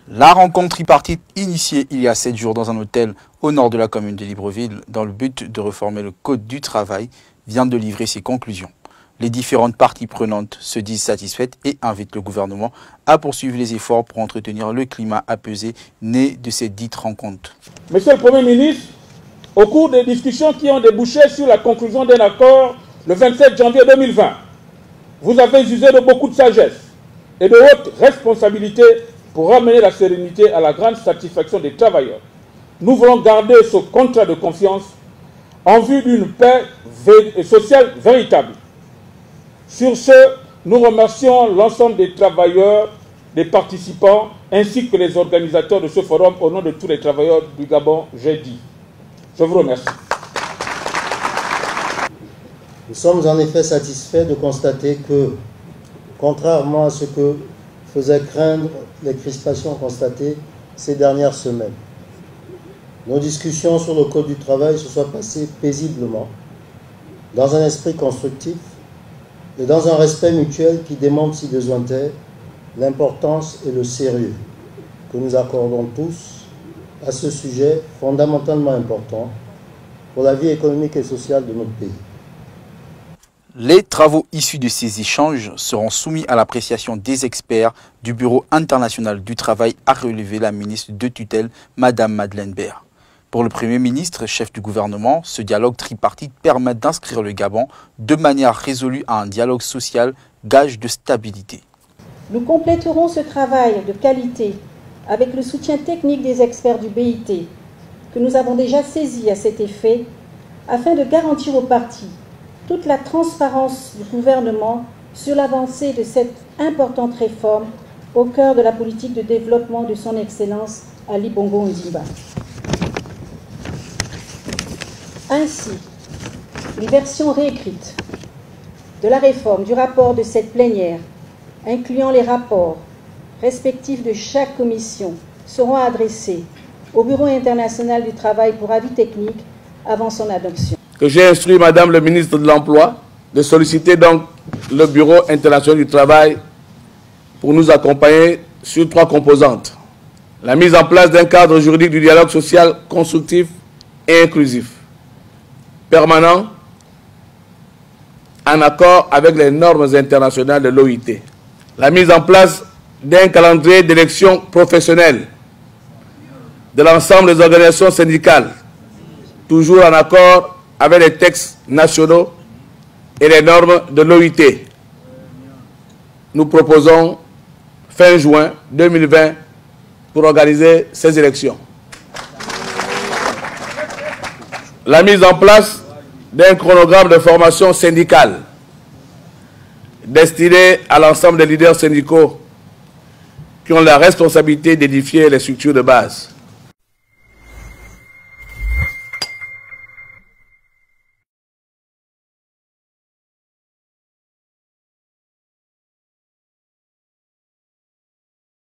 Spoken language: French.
La rencontre tripartite initiée il y a 7 jours dans un hôtel au nord de la commune de Libreville dans le but de réformer le code du travail vient de livrer ses conclusions. Les différentes parties prenantes se disent satisfaites et invitent le gouvernement à poursuivre les efforts pour entretenir le climat apaisé né de cette dite rencontre. Monsieur le Premier ministre, au cours des discussions qui ont débouché sur la conclusion d'un accord le 27 janvier 2020, vous avez usé de beaucoup de sagesse et de haute responsabilité pour ramener la sérénité à la grande satisfaction des travailleurs. Nous voulons garder ce contrat de confiance en vue d'une paix sociale véritable. Sur ce, nous remercions l'ensemble des travailleurs, des participants, ainsi que les organisateurs de ce forum au nom de tous les travailleurs du Gabon jeudi. Je vous remercie. Nous sommes en effet satisfaits de constater que, contrairement à ce que faisaient craindre les crispations constatées ces dernières semaines, nos discussions sur le Code du travail se soient passées paisiblement, dans un esprit constructif et dans un respect mutuel qui démontre, si besoin est, l'importance et le sérieux que nous accordons tous à ce sujet fondamentalement important pour la vie économique et sociale de notre pays. Les travaux issus de ces échanges seront soumis à l'appréciation des experts du Bureau international du travail, a relevé la ministre de tutelle, Madame Madeleine Baird. Pour le Premier ministre, chef du gouvernement, ce dialogue tripartite permet d'inscrire le Gabon de manière résolue à un dialogue social, gage de stabilité. Nous compléterons ce travail de qualité avec le soutien technique des experts du BIT, que nous avons déjà saisi à cet effet, afin de garantir aux partis toute la transparence du gouvernement sur l'avancée de cette importante réforme au cœur de la politique de développement de son Excellence Ali Bongo Ondimba. Ainsi, une version réécrite de la réforme du rapport de cette plénière, incluant les rapports respectifs de chaque commission, seront adressés au Bureau international du travail pour avis technique avant son adoption. Que j'ai instruit Madame le ministre de l'Emploi de solliciter donc le Bureau international du travail pour nous accompagner sur 3 composantes. La mise en place d'un cadre juridique du dialogue social constructif et inclusif, permanent, en accord avec les normes internationales de l'OIT. La mise en place d'un calendrier d'élections professionnelles de l'ensemble des organisations syndicales, toujours en accord avec les textes nationaux et les normes de l'OIT. Nous proposons fin juin 2020 pour organiser ces élections. La mise en place d'un chronogramme de formation syndicale destiné à l'ensemble des leaders syndicaux qui ont la responsabilité d'édifier les structures de base.